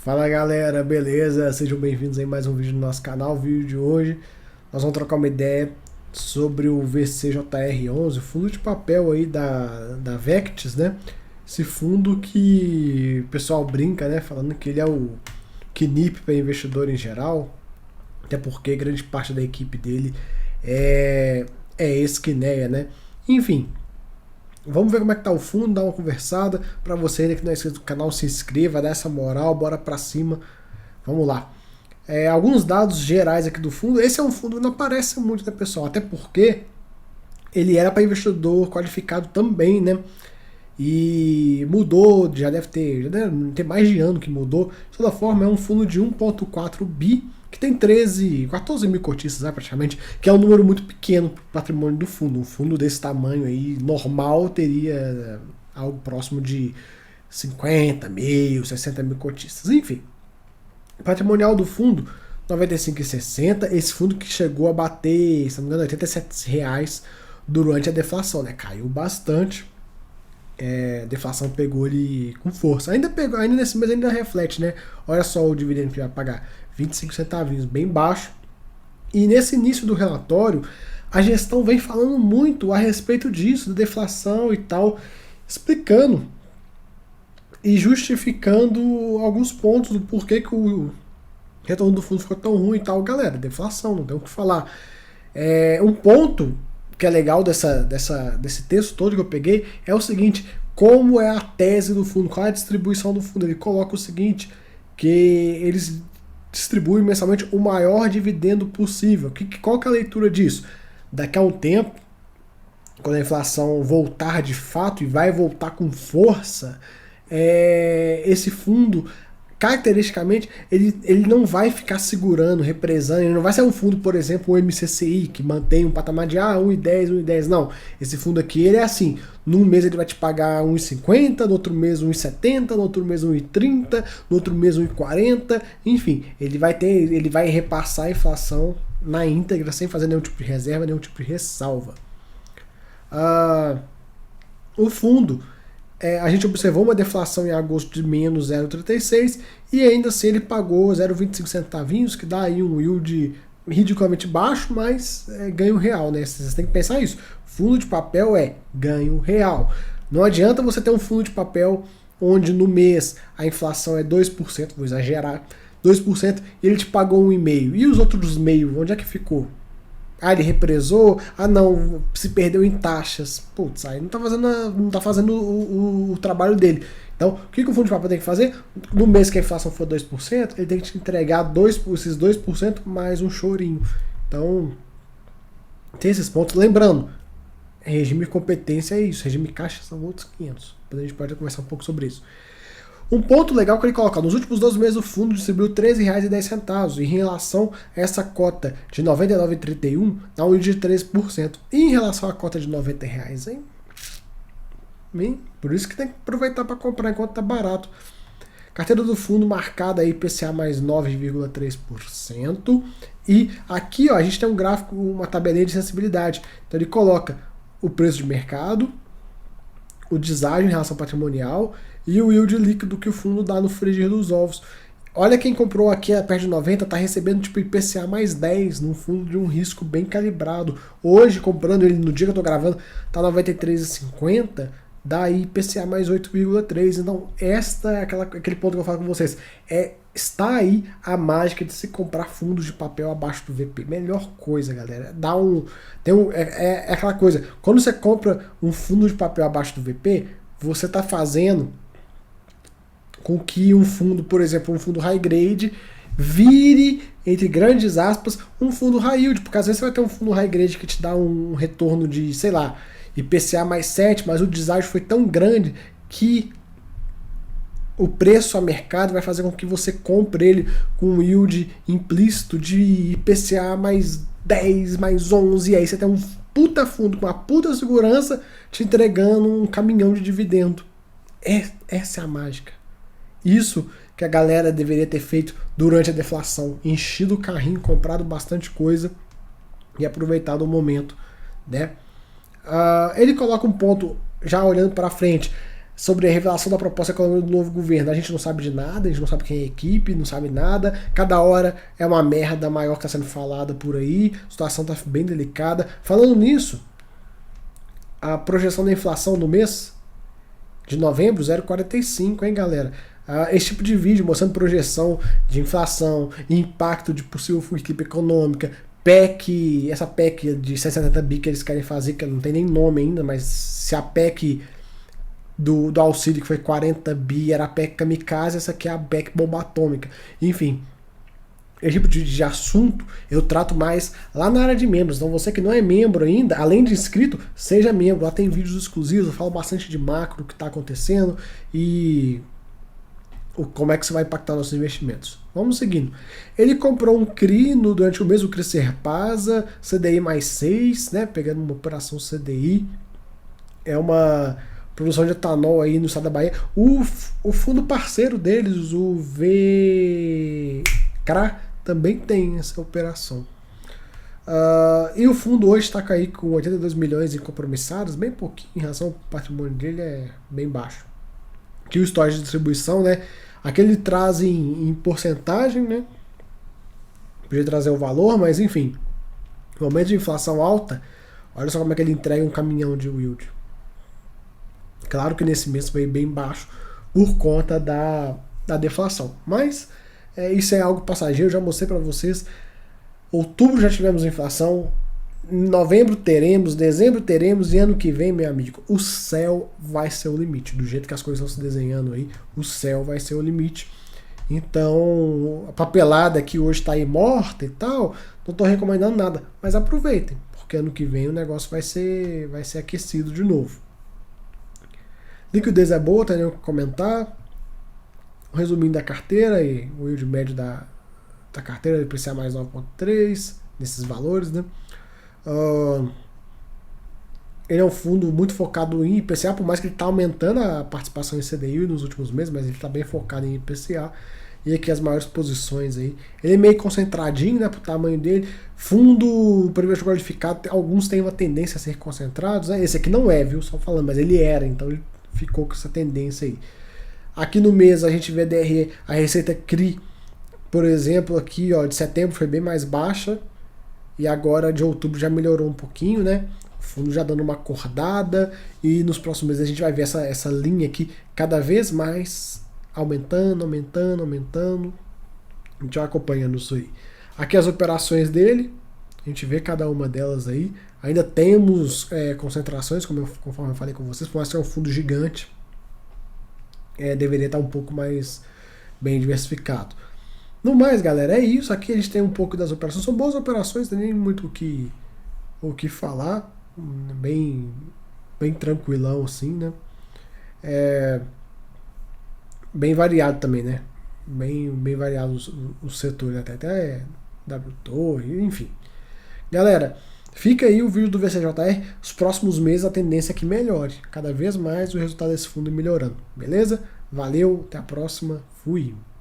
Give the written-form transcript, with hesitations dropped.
Fala galera, beleza? Sejam bem-vindos a mais um vídeo do nosso canal. O vídeo de hoje nós vamos trocar uma ideia sobre o VCJR11, o fundo de papel aí da Vectis, né? Esse fundo que o pessoal brinca, né? Falando que ele é o KNIP para investidor em geral, até porque grande parte da equipe dele é ex-Kinea, né? Enfim, vamos ver como é que tá o fundo, dar uma conversada. Para você ainda que não é inscrito no canal, se inscreva, dá essa moral, bora pra cima. Vamos lá. Alguns dados gerais aqui do fundo. Esse é um fundo que não aparece muito, né, pessoal? Até porque ele era para investidor qualificado também, né? E mudou, já deve ter mais de ano que mudou. De toda forma, é um fundo de 1,4 bi, que tem 14 mil cotistas, né, praticamente, que é um número muito pequeno para o patrimônio do fundo. Um fundo desse tamanho aí, normal, teria algo próximo de 50 mil, 60 mil cotistas. Enfim, patrimonial do fundo, 95,60. Esse fundo que chegou a bater, se não me engano, R$ 87 durante a deflação, né? Caiu bastante. A deflação pegou ele com força. Ainda nesse mês ainda reflete, né? Olha só o dividendo que vai pagar, 25 centavinhos, bem baixo. E nesse início do relatório, a gestão vem falando muito a respeito disso, da deflação e tal, explicando e justificando alguns pontos do porquê que o retorno do fundo ficou tão ruim e tal. Galera, deflação, não tem o que falar. Um ponto que é legal desse texto todo que eu peguei é o seguinte: como é a tese do fundo, qual é a distribuição do fundo. Ele coloca o seguinte, que eles distribuem mensalmente o maior dividendo possível. Qual que é a leitura disso? Daqui a um tempo, quando a inflação voltar de fato, e vai voltar com força, esse fundo, caracteristicamente, ele não vai ficar segurando, represando. Ele não vai ser um fundo, por exemplo, o MCCI, que mantém um patamar de 1,10, 1,10. Não, esse fundo aqui, ele é assim: num mês ele vai te pagar 1,50, no outro mês 1,70, no outro mês 1,30, no outro mês 1,40. Enfim, ele vai repassar a inflação na íntegra, sem fazer nenhum tipo de reserva, nenhum tipo de ressalva. O fundo, a gente observou uma deflação em agosto de menos 0,36 e ainda assim ele pagou 0,25 centavinhos, que dá aí um yield ridiculamente baixo, mas ganho real, né? Vocês têm que pensar isso. Fundo de papel é ganho real. Não adianta você ter um fundo de papel onde no mês a inflação é 2%, vou exagerar, 2%, e ele te pagou 1,5%. E os outros meio, onde é que ficou? Ele represou? Não, se perdeu em taxas. Putz, aí não tá fazendo o trabalho dele. Então, o que o fundo de papel tem que fazer? No mês que a inflação for 2%, ele tem que te entregar esses 2% mais um chorinho. Então, tem esses pontos. Lembrando, regime de competência é isso, regime de caixa são outros 500. Depois a gente pode conversar um pouco sobre isso. Um ponto legal que ele coloca: nos últimos 12 meses o fundo distribuiu R$ 13,10, e em relação a essa cota de R$ 99,31, dá um yield de 13%. E em relação à cota de R$ 90, hein? Bem, por isso que tem que aproveitar para comprar enquanto tá barato. Carteira do fundo marcada aí IPCA mais 9,3%. E aqui, ó, a gente tem um gráfico, uma tabelinha de sensibilidade. Então ele coloca o preço de mercado, o deságio em relação patrimonial e o yield líquido que o fundo dá no frigir dos ovos. Olha, quem comprou aqui perto de 90 está recebendo tipo IPCA mais 10 num fundo de um risco bem calibrado. Hoje, comprando ele no dia que eu estou gravando, está 93,50, dá IPCA mais 8,3. Então, esta é aquele ponto que eu falo com vocês. Está aí a mágica de se comprar fundos de papel abaixo do VP. Melhor coisa, galera. É aquela coisa. Quando você compra um fundo de papel abaixo do VP, você está fazendo com que um fundo, por exemplo, um fundo high grade, vire, entre grandes aspas, um fundo high yield. Porque às vezes você vai ter um fundo high grade que te dá um retorno de, sei lá, IPCA mais 7, mas o deságio foi tão grande que o preço a mercado vai fazer com que você compre ele com um yield implícito de IPCA mais 10, mais 11, e aí você tem um puta fundo com uma puta segurança te entregando um caminhão de dividendo. Essa é a mágica. Isso que a galera deveria ter feito durante a deflação: enchido o carrinho, comprado bastante coisa e aproveitado o momento, né? Ele coloca um ponto, já olhando para frente: sobre a revelação da proposta econômica do novo governo. A gente não sabe de nada, a gente não sabe quem é a equipe, não sabe nada. Cada hora é uma merda maior que está sendo falada por aí. A situação está bem delicada. Falando nisso, a projeção da inflação no mês de novembro, 0,45, hein, galera? Esse tipo de vídeo mostrando projeção de inflação, impacto de possível fugitiva econômica, PEC, essa PEC de 170 bi que eles querem fazer, que não tem nem nome ainda, mas se a PEC do auxílio, que foi 40 bi, era a PEC kamikaze, essa aqui é a PEC bomba atômica. Enfim, esse tipo de assunto eu trato mais lá na área de membros. Então você que não é membro ainda, além de inscrito, seja membro. Lá tem vídeos exclusivos, eu falo bastante de macro, o que está acontecendo e como é que isso vai impactar nossos investimentos. Vamos seguindo. Ele comprou um CRI durante o mês, o CRI Serpasa, CDI mais 6, né, pegando uma operação CDI. É uma produção de etanol aí no estado da Bahia. O fundo parceiro deles, o VCRA, também tem essa operação. E o fundo hoje está aí com 82 milhões em compromissados, bem pouquinho em relação ao patrimônio dele, é bem baixo. Aqui o histórico de distribuição, né? Aqui ele traz em porcentagem, né? Podia trazer o valor, mas enfim. No momento de inflação alta, olha só como é que ele entrega um caminhão de yield. Claro que nesse mês foi bem baixo por conta da deflação. Mas isso é algo passageiro, já mostrei para vocês. Outubro já tivemos inflação, novembro teremos, dezembro teremos, e ano que vem, meu amigo, o céu vai ser o limite. Do jeito que as coisas estão se desenhando aí, o céu vai ser o limite. Então, a papelada que hoje está aí morta e tal, não estou recomendando nada, mas aproveitem, porque ano que vem o negócio vai ser aquecido de novo. Liquidez é boa, tem nem o que comentar. Um resuminho da carteira e o yield médio da carteira, IPCA mais 9,3, nesses valores, né? Ele é um fundo muito focado em IPCA, por mais que ele está aumentando a participação em CDI nos últimos meses, mas ele está bem focado em IPCA. E aqui as maiores posições aí. Ele é meio concentradinho, né, pro tamanho dele. Fundo privilégio qualificado, alguns têm uma tendência a ser concentrados, né? Esse aqui não é, viu? Só falando, mas ele era, então ele ficou com essa tendência aí. Aqui no mês a gente vê DRE, a receita CRI, por exemplo, aqui ó, de setembro foi bem mais baixa e agora de outubro já melhorou um pouquinho, né? O fundo já dando uma acordada e nos próximos meses a gente vai ver essa linha aqui cada vez mais aumentando. A gente vai acompanhando isso aí. Aqui as operações dele, a gente vê cada uma delas aí. Ainda temos concentrações, conforme eu falei com vocês, por mais que é um fundo gigante, deveria estar um pouco mais bem diversificado. No mais, galera, é isso. Aqui a gente tem um pouco das operações. São boas operações, não tem nem muito o que falar. Bem tranquilão, assim, né? Bem variado também, né? Bem variado os setores, até W-Torre, enfim. Galera, fica aí o vídeo do VCJR. Os próximos meses a tendência é que melhore. Cada vez mais o resultado desse fundo melhorando. Beleza? Valeu, até a próxima. Fui!